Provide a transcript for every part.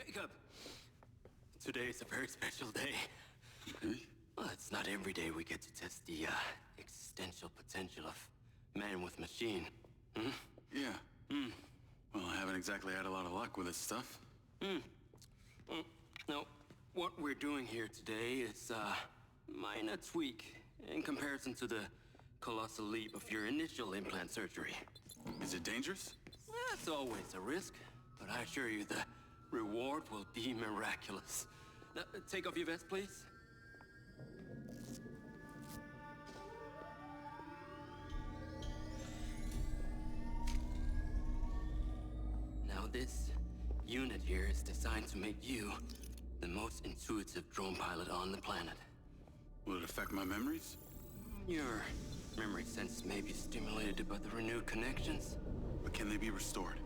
Jacob! Today is a very special day. Okay. Well, it's not every day we get to test the existential potential of man with machine. Hmm? Yeah. Well, I haven't exactly had a lot of luck with this stuff. No, what we're doing here today is a minor tweak in comparison to the colossal leap of your initial implant surgery. Is it dangerous? That's always a risk, but I assure you the reward will be miraculous. Now, take off your vest, please. Now this unit here is designed to make you the most intuitive drone pilot on the planet. Will it affect my memories? Your memory sense may be stimulated by the renewed connections. But can they be restored?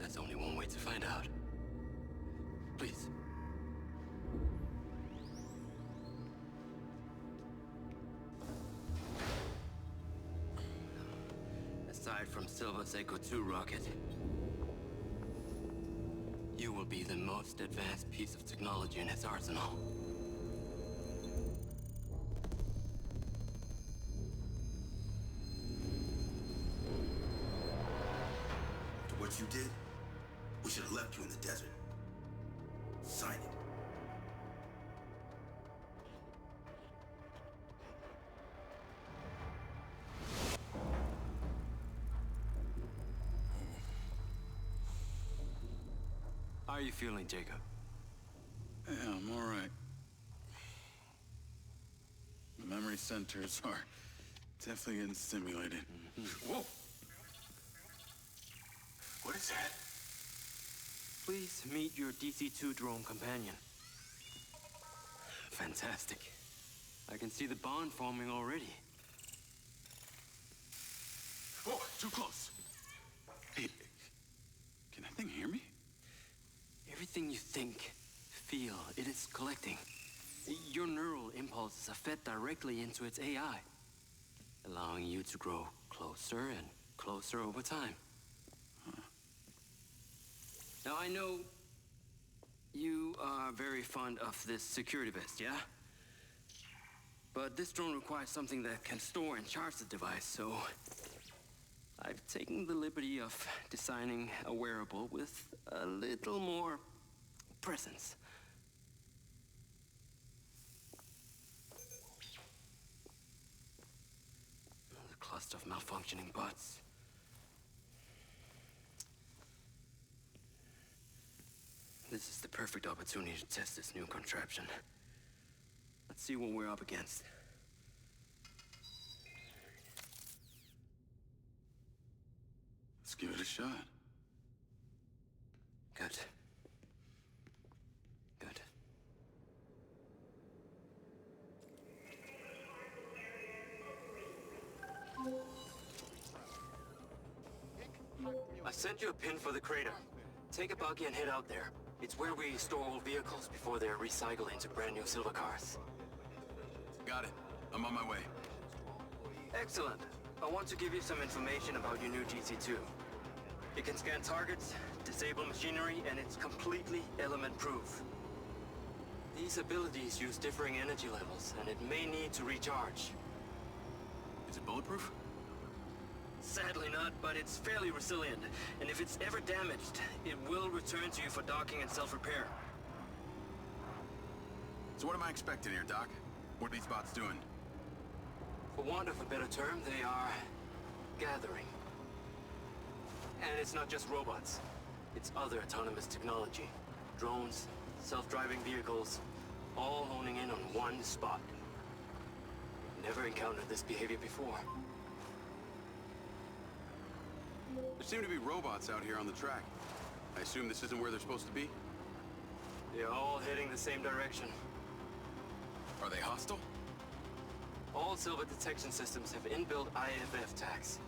That's only one way to find out. Please. Aside from Silva's Echo 2 rocket, you will be the most advanced piece of technology in his arsenal. After what you did, we should have left you in the desert. Sign it. How are you feeling, Jacob? Yeah, I'm all right. The memory centers are definitely getting stimulated. Whoa! What is that? Please meet your DC-2 drone companion. Fantastic. I can see the bond forming already. Whoa, too close. Hey, can that thing hear me? Everything you think, feel, it is collecting. Your neural impulses are fed directly into its AI, allowing you to grow closer and closer over time. Now, I know you are very fond of this security vest, yeah? But this drone requires something that can store and charge the device, so I've taken the liberty of designing a wearable with a little more presence. The cluster of malfunctioning bots. This is the perfect opportunity to test this new contraption. Let's see what we're up against. Let's give it a shot. Good. Good. I sent you a pin for the crater. Take a buggy and head out there. It's where we store old vehicles before they're recycled into brand new silver cars. Got it. I'm on my way. Excellent. I want to give you some information about your new GC2. It can scan targets, disable machinery, and it's completely element-proof. These abilities use differing energy levels, and it may need to recharge. Is it bulletproof? Sadly not, but it's fairly resilient, and if it's ever damaged, it will return to you for docking and self-repair. So what am I expecting here, Doc? What are these bots doing? For want of a better term, they are gathering. And it's not just robots. It's other autonomous technology. Drones, self-driving vehicles, all honing in on one spot. Never encountered this behavior before. There seem to be robots out here on the track. I assume this isn't where they're supposed to be? They're all heading the same direction. Are they hostile? All Silva detection systems have inbuilt IFF tags.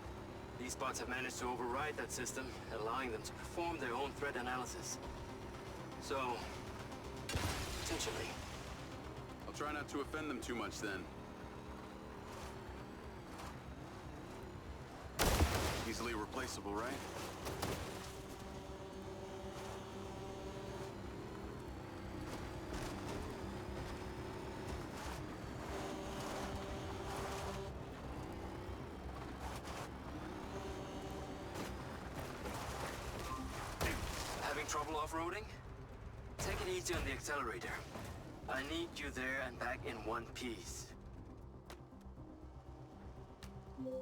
These bots have managed to override that system, allowing them to perform their own threat analysis. So, potentially. I'll try not to offend them too much then. Easily replaceable, right? Having trouble off-roading? Take it easy on the accelerator. I need you there and back in one piece.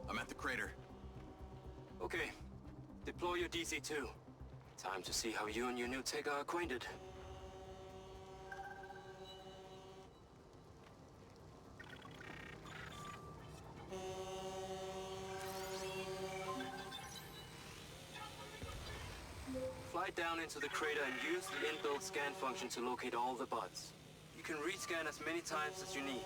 I'm at the crater. Okay. Deploy your DC-2. Time to see how you and your new tech are acquainted. Fly down into the crater and use the inbuilt scan function to locate all the buds. You can rescan as many times as you need.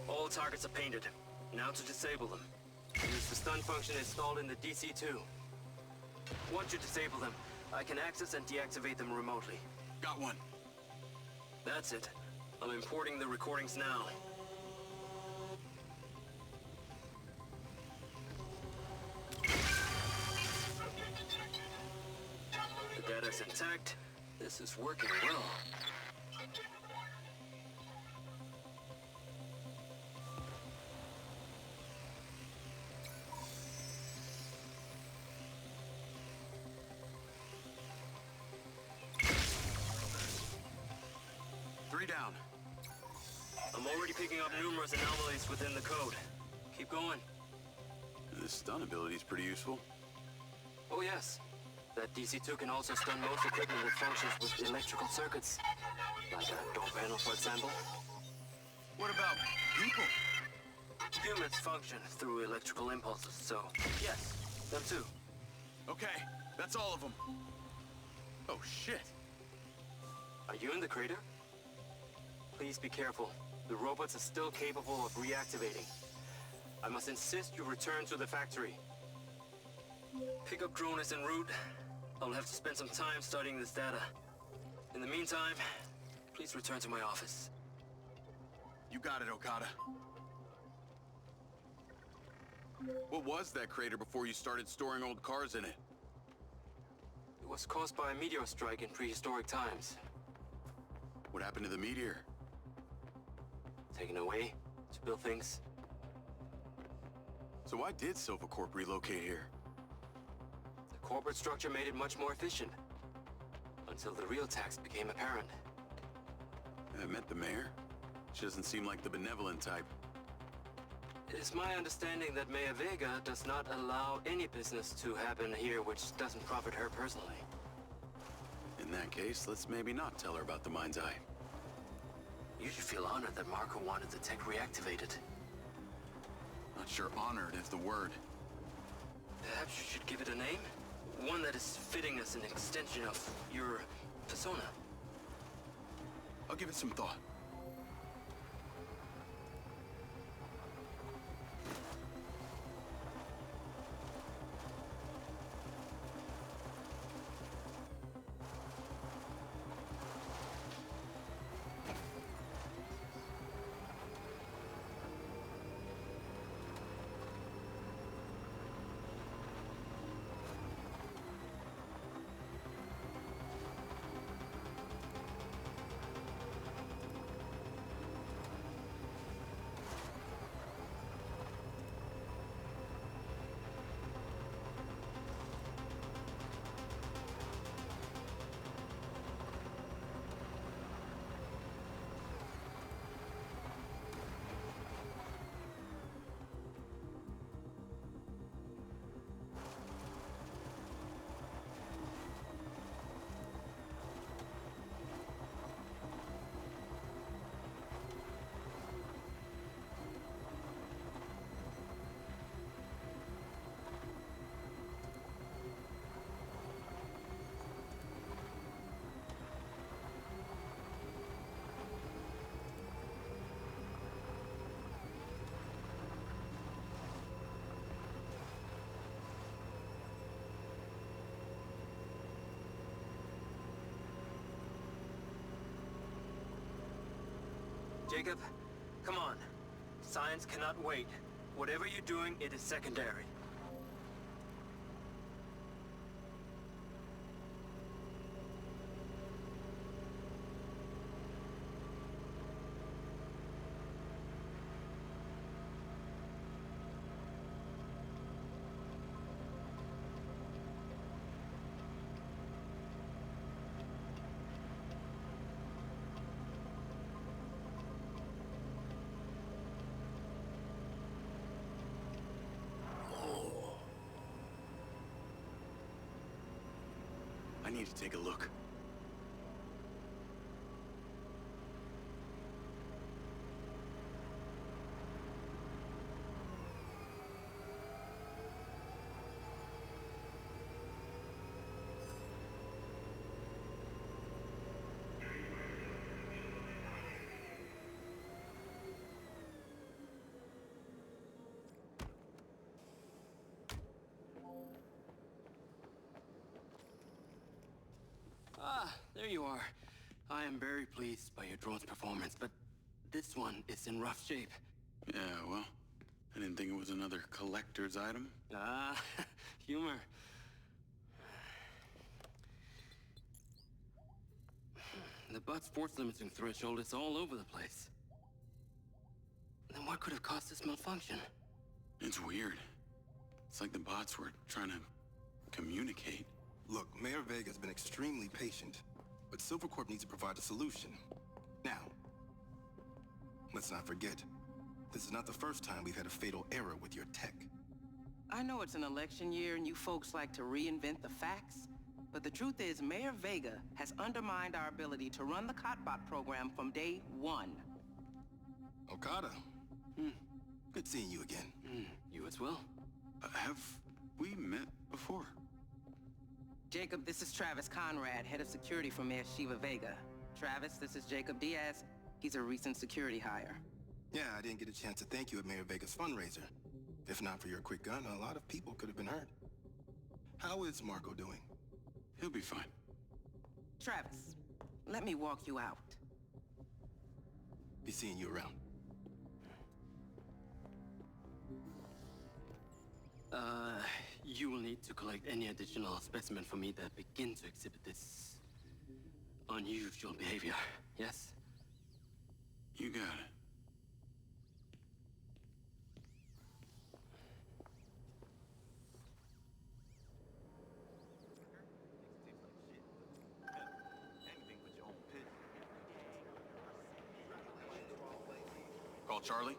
All targets are painted. Now to disable them. Use the stun function installed in the DC-2. Once you disable them, I can access and deactivate them remotely. Got one. That's it. I'm importing the recordings now. The data's intact. This is working well. Down. I'm already picking up numerous anomalies within the code. Keep going. This stun ability is pretty useful. Oh yes. That DC-2 can also stun most equipment that functions with electrical circuits. Like a door panel, for example. What about people? Humans function through electrical impulses, so yes, them too. Okay, that's all of them. Oh shit. Are you in the crater? Please be careful. The robots are still capable of reactivating. I must insist you return to the factory. Pickup drone is en route. I'll have to spend some time studying this data. In the meantime, please return to my office. You got it, Okada. What was that crater before you started storing old cars in it? It was caused by a meteor strike in prehistoric times. What happened to the meteor? Taken away to build things. So why did Silvercorp relocate here? The corporate structure made it much more efficient. Until the real tax became apparent. I met the mayor. She doesn't seem like the benevolent type. It is my understanding that Mayor Vega does not allow any business to happen here which doesn't profit her personally. In that case, let's maybe not tell her about the MindsEye. You should feel honored that Marco wanted the tech reactivated. Not sure honored is the word. Perhaps you should give it a name? One that is fitting as an extension of your persona. I'll give it some thought. Jacob, come on. Science cannot wait. Whatever you're doing, it is secondary. I need to take a look. Ah, there you are. I am very pleased by your drone's performance, but this one is in rough shape. Yeah, well, I didn't think it was another collector's item. Ah, humor. The butt's force limiting threshold is all over the place. Then what could have caused this malfunction? It's weird. It's like the bots were trying to communicate. Look, Mayor Vega's been extremely patient, but Silvercorp needs to provide a solution. Now, let's not forget, this is not the first time we've had a fatal error with your tech. I know it's an election year and you folks like to reinvent the facts, but the truth is Mayor Vega has undermined our ability to run the Cotbot program from day one. Okada. Good seeing you again. You as well? Have we met before? Jacob, this is Travis Conrad, head of security for Mayor Shiva Vega. Travis, this is Jacob Diaz. He's a recent security hire. Yeah, I didn't get a chance to thank you at Mayor Vega's fundraiser. If not for your quick gun, a lot of people could have been hurt. How is Marco doing? He'll be fine. Travis, let me walk you out. Be seeing you around. You will need to collect any additional specimen for me that begin to exhibit this unusual behavior, yes? You got it. Call Charlie?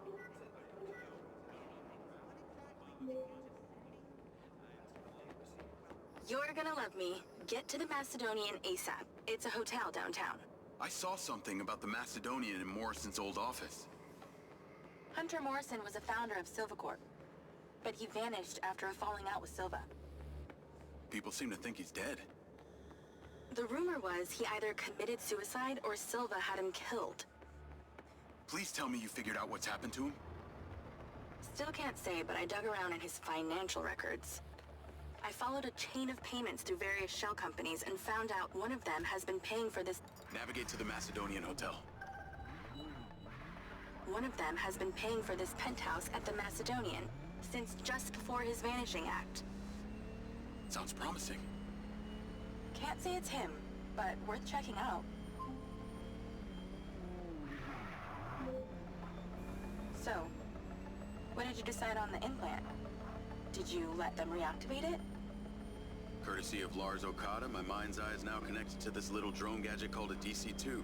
You're gonna love me. Get to the Macedonian ASAP. It's a hotel downtown. I saw something about the Macedonian in Morrison's old office. Hunter Morrison was a founder of Silvercorp, but he vanished after a falling out with Silva. People seem to think he's dead. The rumor was he either committed suicide or Silva had him killed. Please tell me you figured out what's happened to him? Still can't say, but I dug around in his financial records. I followed a chain of payments through various shell companies and found out one of them has been paying for this. Navigate to the Macedonian Hotel. One of them has been paying for this penthouse at the Macedonian since just before his vanishing act. Sounds promising. Can't say it's him, but worth checking out. So, what did you decide on the implant? Did you let them reactivate it? Courtesy of Lars Okada, my MindsEye is now connected to this little drone gadget called a DC-2.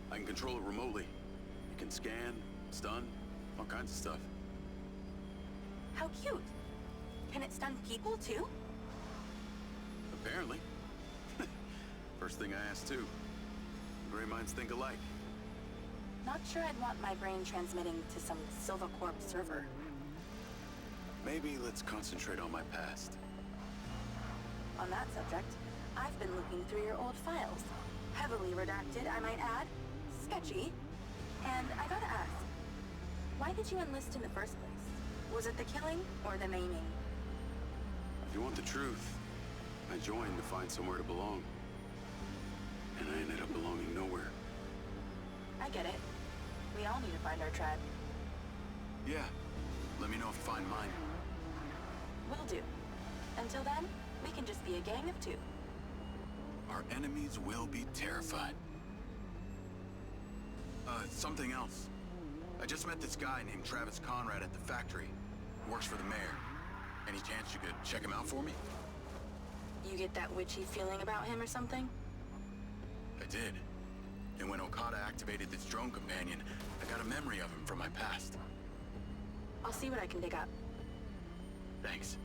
I can control it remotely. It can scan, stun, all kinds of stuff. How cute. Can it stun people too? Apparently. First thing I asked too. Gray minds think alike. Not sure I'd want my brain transmitting to some Silvercorp server. Maybe let's concentrate on my past. On that subject, I've been looking through your old files. Heavily redacted, I might add. Sketchy. And I gotta ask, why did you enlist in the first place? Was it the killing or the maiming? If you want the truth, I joined to find somewhere to belong. And I ended up belonging nowhere. I get it. We all need to find our tribe. Yeah, know if you find mine. Will do. Until then, we can just be a gang of two. Our enemies will be terrified. Something else. I just met this guy named Travis Conrad at the factory. He works for the mayor. Any chance you could check him out for me? You get that witchy feeling about him or something? I did. And when Okada activated this drone companion, I got a memory of him from my past. I'll see what I can dig up. Thanks.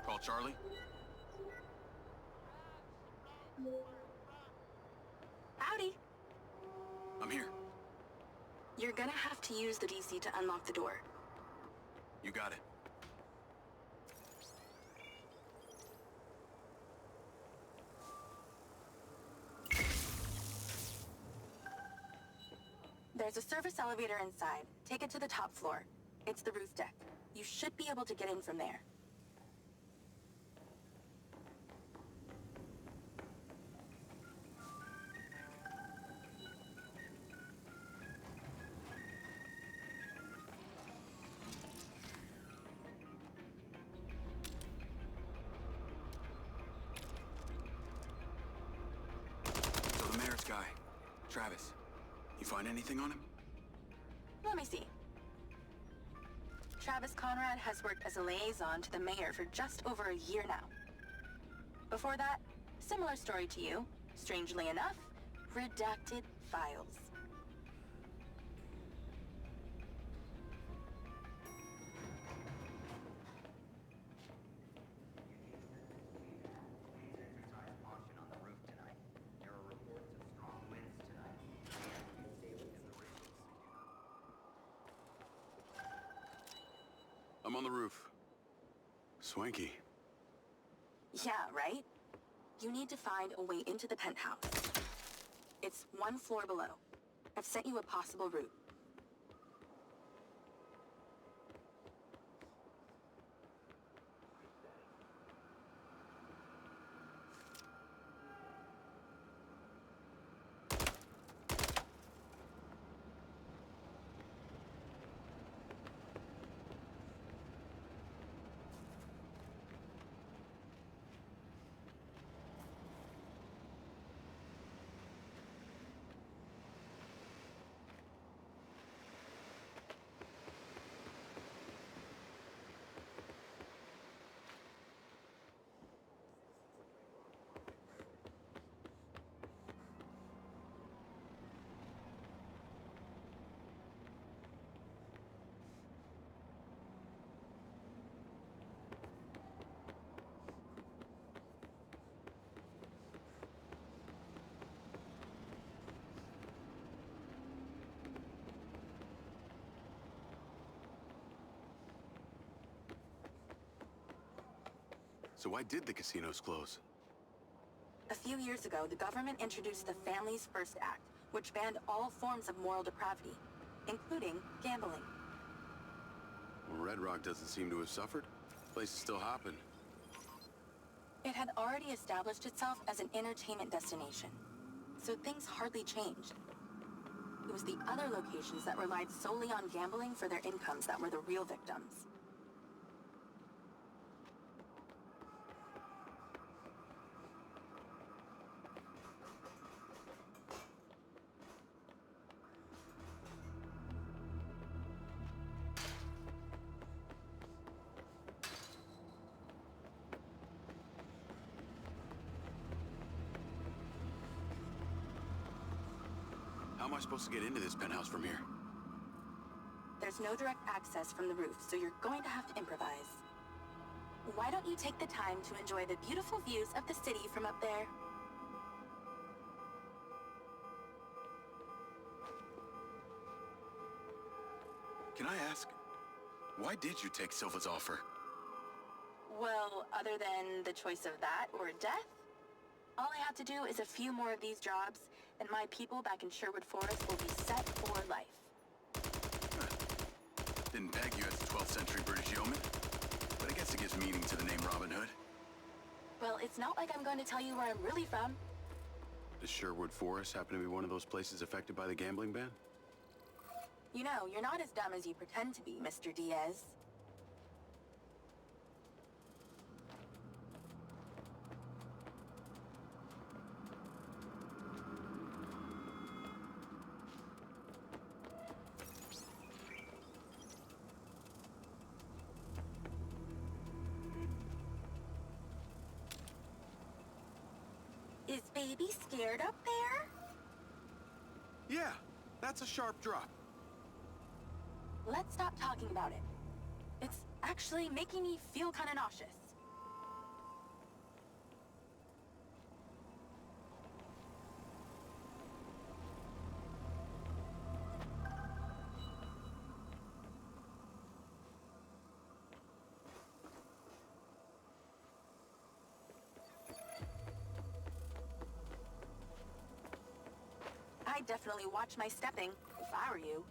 Call Charlie. Howdy. I'm here. You're gonna have to use the DC to unlock the door. You got it. There's a service elevator inside. Take it to the top floor. It's the roof deck. You should be able to get in from there. So the mayor's guy, Travis, you find anything on him? Let me see. Travis Conrad has worked as a liaison to the mayor for just over a year now. Before that, similar story to you, strangely enough, redacted files. I'm on the roof. Swanky. Yeah, right? You need to find a way into the penthouse. It's one floor below. I've sent you a possible route. So why did the casinos close? A few years ago, the government introduced the Family's First Act, which banned all forms of moral depravity, including gambling. Well, Red Rock doesn't seem to have suffered. Place is still hopping. It had already established itself as an entertainment destination. so things hardly changed. It was the other locations that relied solely on gambling for their incomes that were the real victims. How am I supposed to get into this penthouse from here? There's no direct access from the roof, so you're going to have to improvise. Why don't you take the time to enjoy the beautiful views of the city from up there? Can I ask, why did you take Silva's offer? Well, other than the choice of that or death, all I have to do is a few more of these jobs, and my people back in Sherwood Forest will be set for life. Didn't peg you as a 12th century British yeoman, but I guess it gives meaning to the name Robin Hood. Well, it's not like I'm going to tell you where I'm really from. Does Sherwood Forest happen to be one of those places affected by the gambling ban? You know, you're not as dumb as you pretend to be, Mr. Diaz. Is baby scared up there? Yeah, that's a sharp drop. Let's stop talking about it. It's actually making me feel kind of nauseous. I'd definitely watch my stepping if I were you,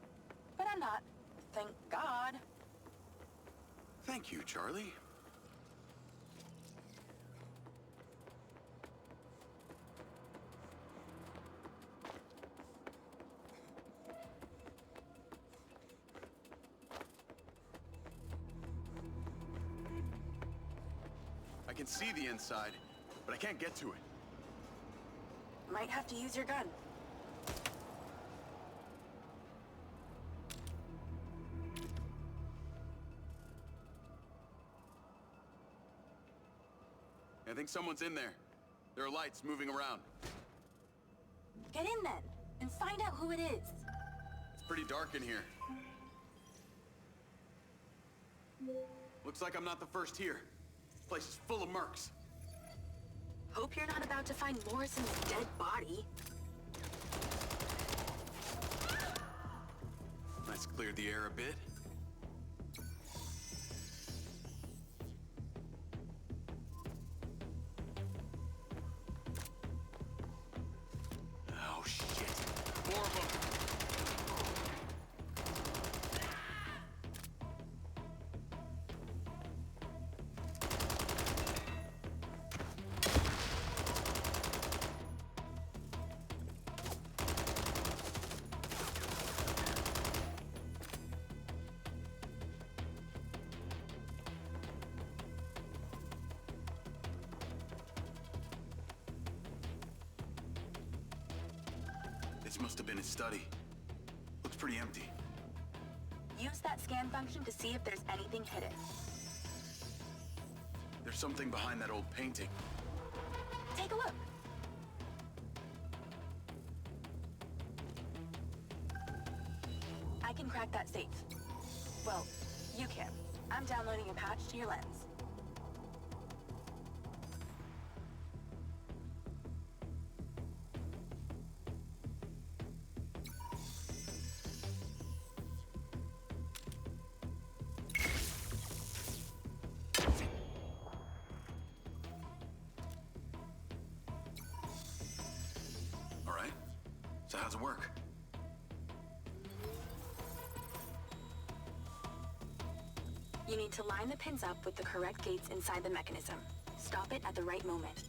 but I'm not. Thank God. Thank you, Charlie. I can see the inside, but I can't get to it. Might have to use your gun. I think someone's in there. There are lights moving around. Get in then, and find out who it is. It's pretty dark in here. Looks like I'm not the first here. This place is full of mercs. Hope you're not about to find Morrison's dead body. Let's clear the air a bit. Oh, shit. More of them. This must have been his study. Looks pretty empty. Use that scan function to see if there's anything hidden. There's something behind that old painting. Take a look. I can crack that safe. Well, you can. I'm downloading a patch to your lens. All right. So how's it work? You need to line the pins up with the correct gates inside the mechanism. Stop it at the right moment.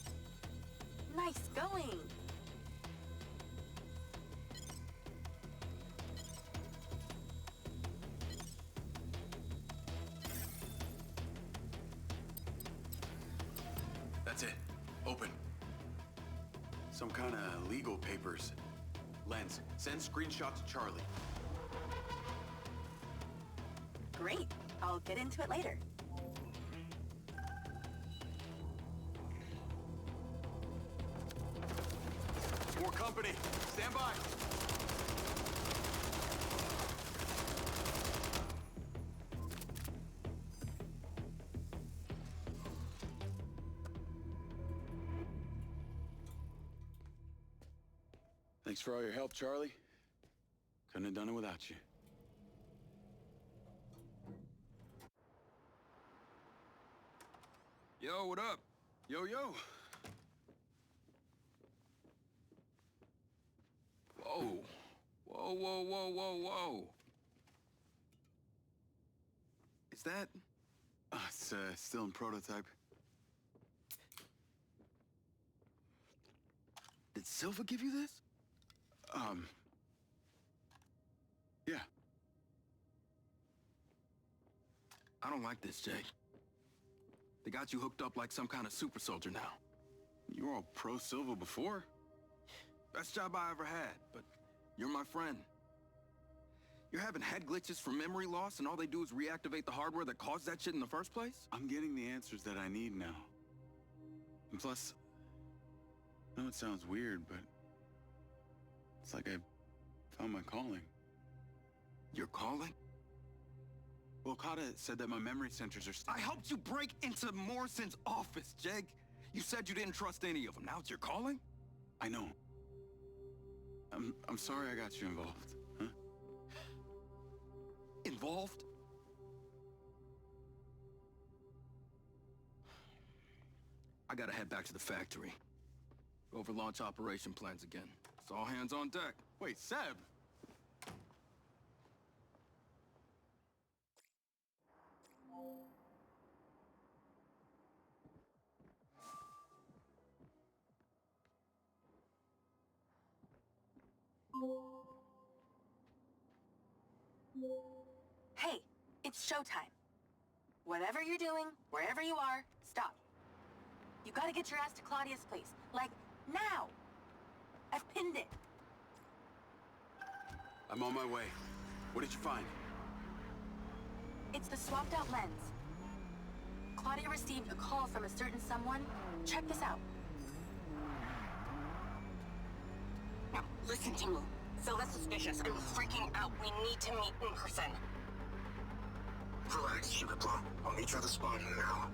Nice going! That's it. Open. Some kind of legal papers. Lens, send screenshot to Charlie. Great. I'll get into it later. More company. Stand by. Thanks for all your help, Charlie. Couldn't have done it without you. Yo, what up? Yo, yo. Whoa. Whoa, whoa, whoa, whoa, whoa. Is that... It's still in prototype. Did Silva give you this? Yeah. I don't like this, Jay. They got you hooked up like some kind of super soldier now. You were all pro-Silva before. Best job I ever had, but you're my friend. You're having head glitches from memory loss, and all they do is reactivate the hardware that caused that shit in the first place? I'm getting the answers that I need now. And plus, I know it sounds weird, but it's like I found my calling. Your calling? Well, Okada said that my memory centers are I helped you break into Morrison's office, Jeg. You said you didn't trust any of them. Now it's your calling? I know. I'm sorry I got you involved, huh? Involved? I gotta head back to the factory. Go over launch operation plans again. It's all hands on deck. Wait, Seb! Hey, it's showtime. Whatever you're doing, wherever you are, stop. You gotta get your ass to Claudia's place. Like, now! I've pinned it. I'm on my way. What did you find? It's the swapped out lens. Claudia received a call from a certain someone. Check this out. Now, listen to me. So that's suspicious. I'm freaking out. We need to meet in person. Relax, Sugar Plum. I'll meet you at the spot now.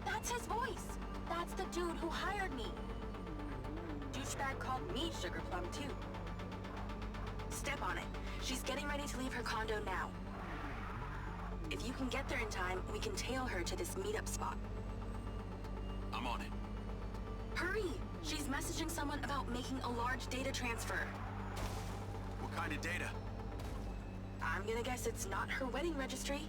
That's his voice. That's the dude who hired me. Douchebag called me Sugar Plum, too. Step on it. She's getting ready to leave her condo now. If you can get there in time, we can tail her to this meetup spot. I'm on it. Hurry! She's messaging someone about making a large data transfer. What kind of data? I'm gonna guess it's not her wedding registry.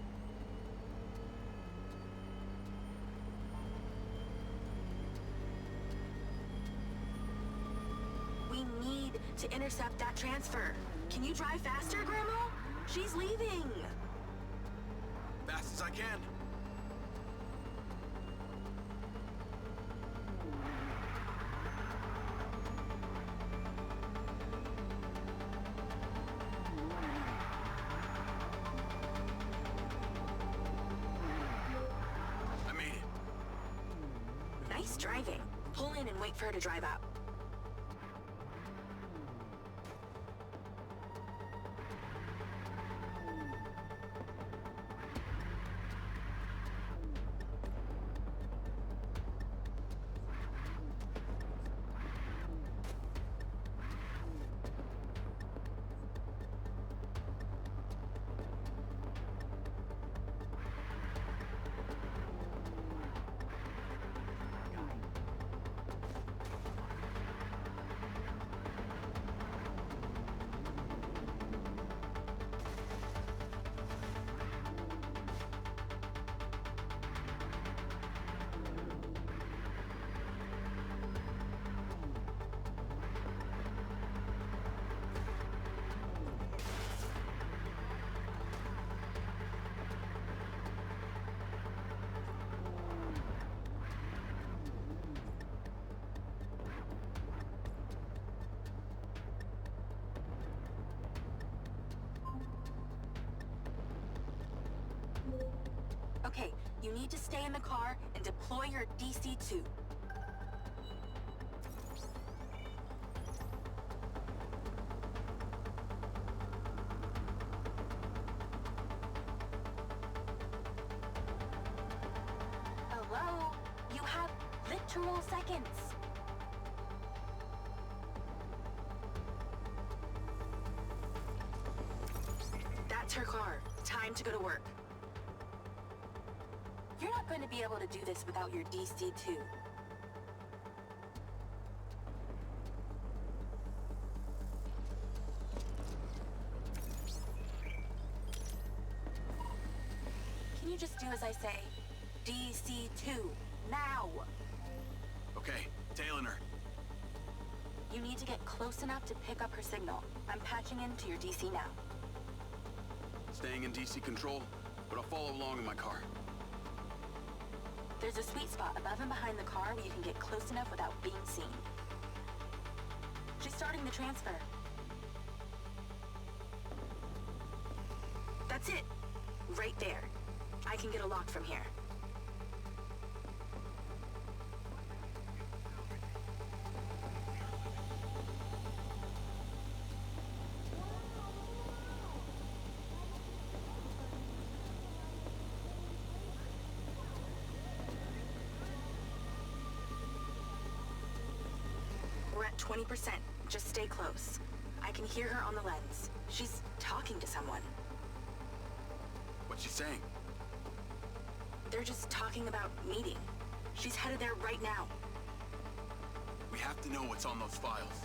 We need to intercept that transfer. Can you drive faster, Grandma? She's leaving. Fast as I can. I made it. Nice driving. Pull in and wait for her to drive out. You need to stay in the car and deploy your DC-2. Hello? You have literal seconds. That's her car. Time to go to work. You're not going to be able to do this without your DC-2. Can you just do as I say? DC-2, now! Okay, tailing her. You need to get close enough to pick up her signal. I'm patching into your DC now. Staying in DC control, but I'll follow along in my car. There's a sweet spot above and behind the car where you can get close enough without being seen. She's starting the transfer. That's it. Right there. I can get a lock from here. We're at 20%. Just stay close. I can hear her on the lens. She's talking to someone. What's she saying? They're just talking about meeting. She's headed there right now. We have to know what's on those files.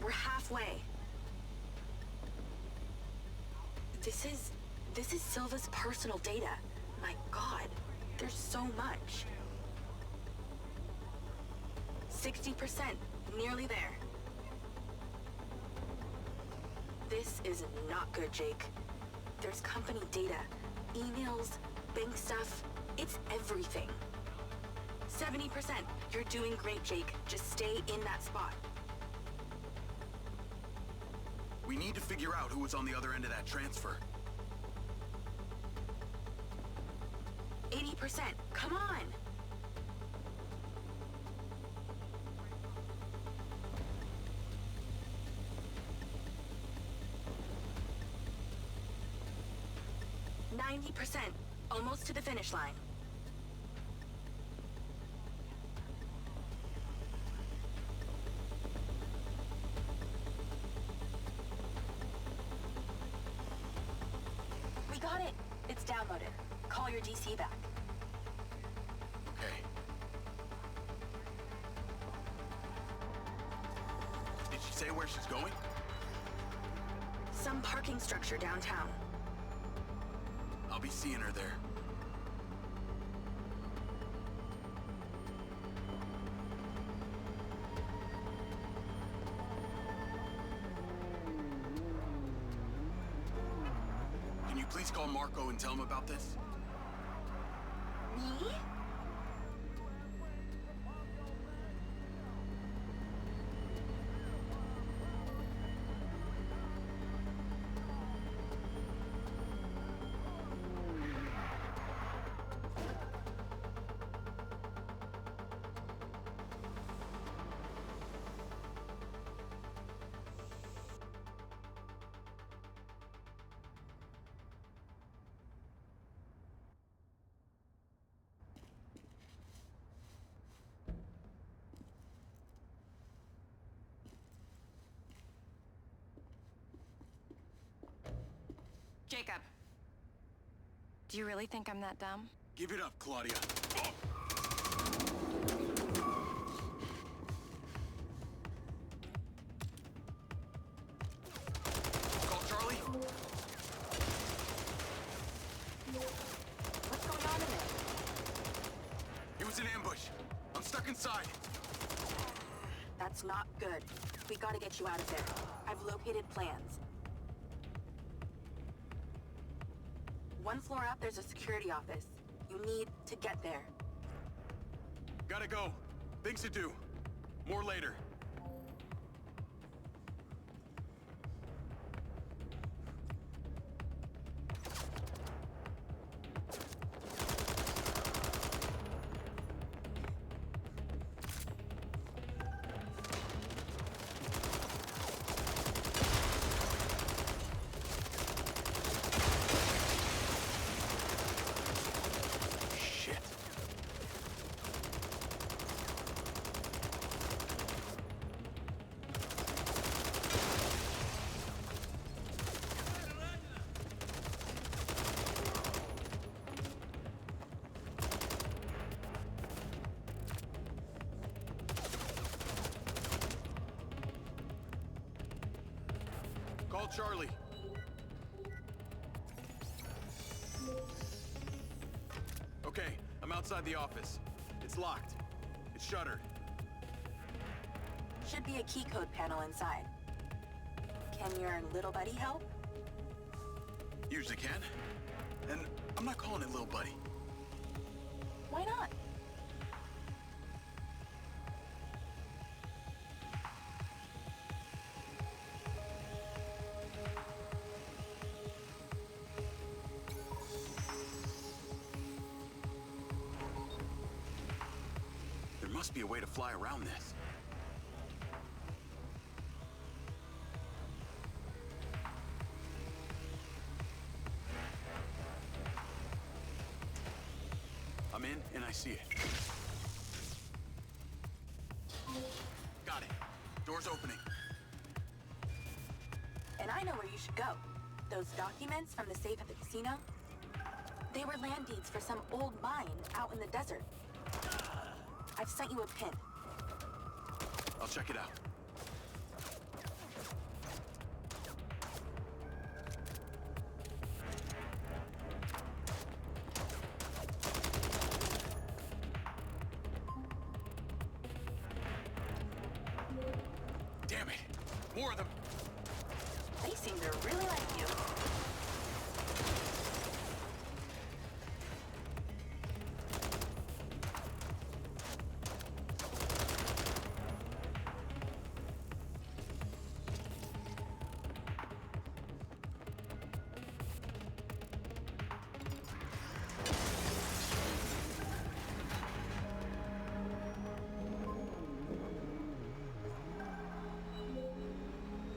We're halfway. This is Silva's personal data. My God, there's so much. 60%, nearly there. This is not good, Jake. There's company data, emails, bank stuff. It's everything. 70%. You're doing great, Jake. Just stay in that spot. We need to figure out who was on the other end of that transfer. 80%. Come on! %. Almost to the finish line. We got it. It's downloaded. Call your DC back. Okay. Did she say where she's going? Some parking structure downtown. I'll be seeing her there. Can you please call Marco and tell him about this? Me? Jacob. Do you really think I'm that dumb? Give it up, Claudia. Call Charlie. What's going on in there? It was an ambush. I'm stuck inside. That's not good. We gotta get you out of there. I've located plans. One floor up, there's a security office. You need to get there. Gotta go. Things to do. More later. Call Charlie. Okay, I'm outside the office. It's locked. It's shuttered. Should be a key code panel inside. Can your little buddy help? Usually can. And I'm not calling it little buddy. Why not? There must be a way to fly around this. I'm in, and I see it. Got it. Door's opening. And I know where you should go. Those documents from the safe at the casino? They were land deeds for some old mine out in the desert. I've sent you a pin. I'll check it out. Damn it! More of them! They seem to really like you.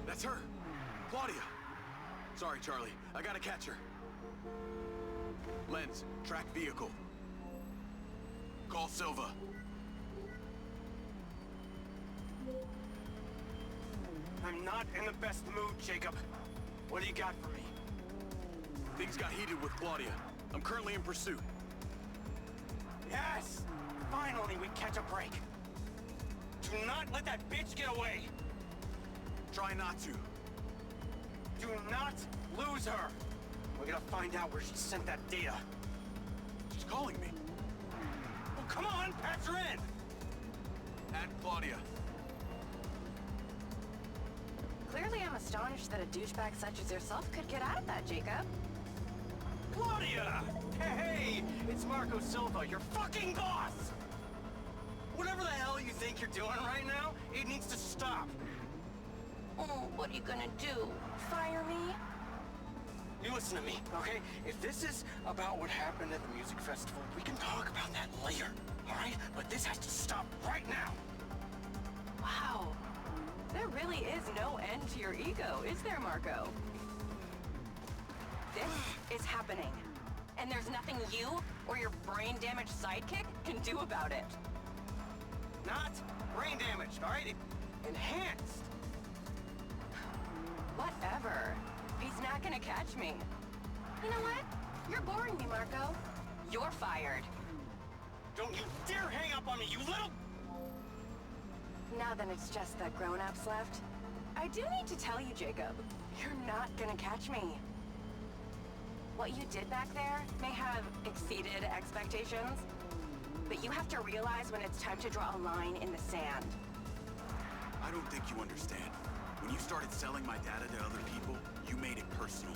That's her! Claudia! Sorry, Charlie. I gotta catch her. Lens, track vehicle. Call Silva. I'm not in the best mood, Jacob. What do you got for me? Things got heated with Claudia. I'm currently in pursuit. Yes! Finally, we catch a break. Do not let that bitch get away! Try not to. Do not lose her! We're gonna find out where she sent that data. She's calling me. Well, come on, patch her in! Add Claudia. Clearly, I'm astonished that a douchebag such as yourself could get out of that, Jacob. Claudia! Hey, it's Marco Silva, your fucking boss! Whatever the hell you think you're doing right now, it needs to stop. Oh, what are you gonna do? Fire me? You listen to me, okay? If this is about what happened at the music festival, we can talk about that later, all right? But this has to stop right now. Wow. There really is no end to your ego, is there, Marco? This is happening. And there's nothing you or your brain-damaged sidekick can do about it. Not brain damage, all right? Enhanced. Whatever. He's not gonna catch me. You know what? You're boring me, Marco. You're fired. Don't you dare hang up on me, you little... Now then it's just the grown-ups left. I do need to tell you, Jacob, you're not gonna catch me. What you did back there may have exceeded expectations, but you have to realize when it's time to draw a line in the sand. I don't think you understand. When you started selling my data to other people, you made it personal.